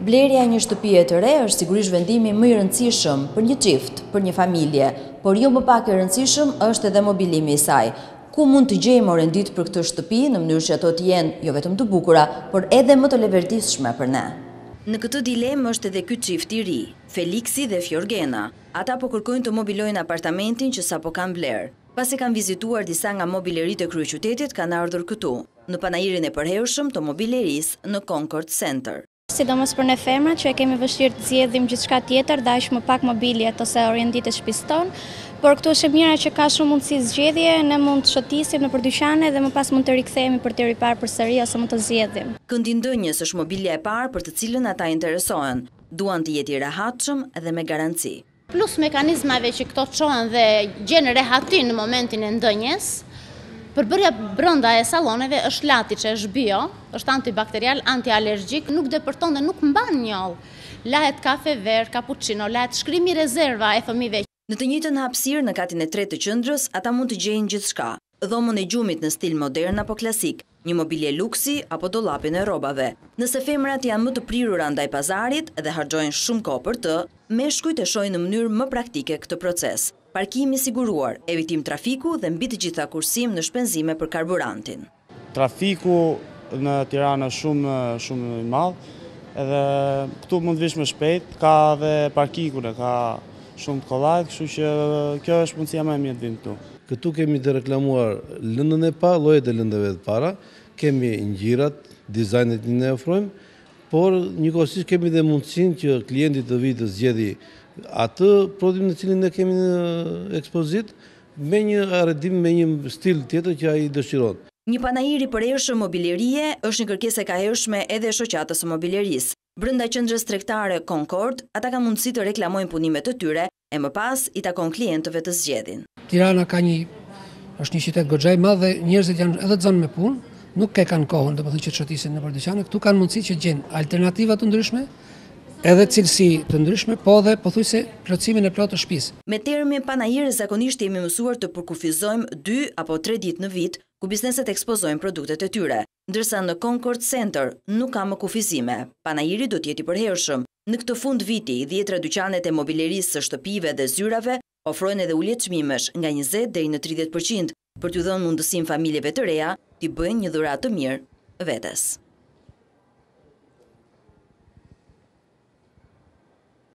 Blerja e një shtëpie të re është sigurisht vendimi më i rëndësishëm për një çift, për një familje, por jo më pak i rëndësishëm është edhe mobilimi i saj. Ku mund të gjejmë orëndit për këtë shtëpi në mënyrë që ato të jenë jo vetëm të bukura, por edhe më të leverdishme për ne? Në këtë dilemë është edhe ky çift i ri, Feliksi dhe Fjorgena. Ata po kërkojnë të mobilojnë apartamentin që sapo kanë bler. Pasi kanë vizituar disa nga mobileritë e kryeqytetit, kanë ardhur këtu, në panajirin e përhershëm të mobilerisë në Concord Center. Sidomos për ne femrat që e kemi vështirë të zgjedhim gjithçka tjetër, dash më pak mobiljet ose orientit e shtëpisë tonë, por këtu është e mira që ka shumë mundësi zgjedhje, ne mund të shotisim nëpër dyqane dhe më pas mund të rikthehemi për të riparë përsëri ose mund të zgjedhim. Këndi ndënjës është mobilja e parë për të cilën ata interesohen, duan të jetë i rehatshëm dhe me garanci. Plus mekanizmave që këto çohen dhe gjen rehatin në momentin e ndënjes. Përbërja brenda e salloneve është latiçe, është bio, është antibakterial, antialergjik, nuk depërton dhe nuk mban njoll. Lahet kafe ver, cappuccino, lahet shkrimi rezerva e fëmijëve. Në të njëjtën hapësirë në katin e tretë të qendrës, ata mund të gjejnë gjithçka. Dhomën e gjumit në stil modern apo klasik, një mobilje luksi apo dollapin e rrobave. Nëse femrat janë më të prirura ndaj pazarit dhe harxojnë shumë kohë për të, meshkujt e shohin në mënyrë më praktike këtë proces. Parkimi siguruar, evitim trafiku dhe mbi të gjitha kursim në shpenzime për karburantin. Trafiku në Tiranë është shumë i madh, edhe këtu mund të vish më shpejt, ka dhe parkingun, ka shumë kollaj, kështu që kjo është mundësia më e mirë të vim këtu. Këtu kemi të reklamuar lëndën e parë, llojet e lëndëve të para, kemi ngjyrat, dizajnet që ne ofrojmë, por njëkohësisht kemi dhe mundësinë që klienti të vijë të zgjedhë atë prodhim në cilin ne kemi në ekspozit, me një arredim, me një stil tjetër që ai dëshiron. Një panajir i përhershëm mobilerie është një kërkesë e kahershme edhe e shoqatës së mobilerisë. Brenda qendrës tregtare Concord, ata kanë mundësi të reklamojnë punimet e tyre e më pas i takon klientëve të zgjedhin. Tirana është një qytet goxha i madh dhe njerëzit janë edhe të zonë me punë, nuk kanë kohën domethënë që të shotisin nëpër dyqane. Këtu kanë mundësi që gjejnë alternativa të ndryshme, edhe cilësi të ndryshme, po dhe pothuajse plotësimin e plotë të shtëpisë. Me termin panajir zakonisht jemi mësuar të përkufizojmë 2 apo 3 ditë në vit, ku bizneset ekspozojnë produktet e tyre, ndërsa në Concord Center nuk ka më kufizime. Panajiri do të jetë i përhershëm. Në këtë fund viti, 10 dyqanet e mobilerisë së shtëpive dhe zyrave ofrojnë edhe ulje çmimesh nga 20 deri në 30% për t'u dhënë mundësinë familjeve të reja të bëjnë një dhuratë të mirë vetes.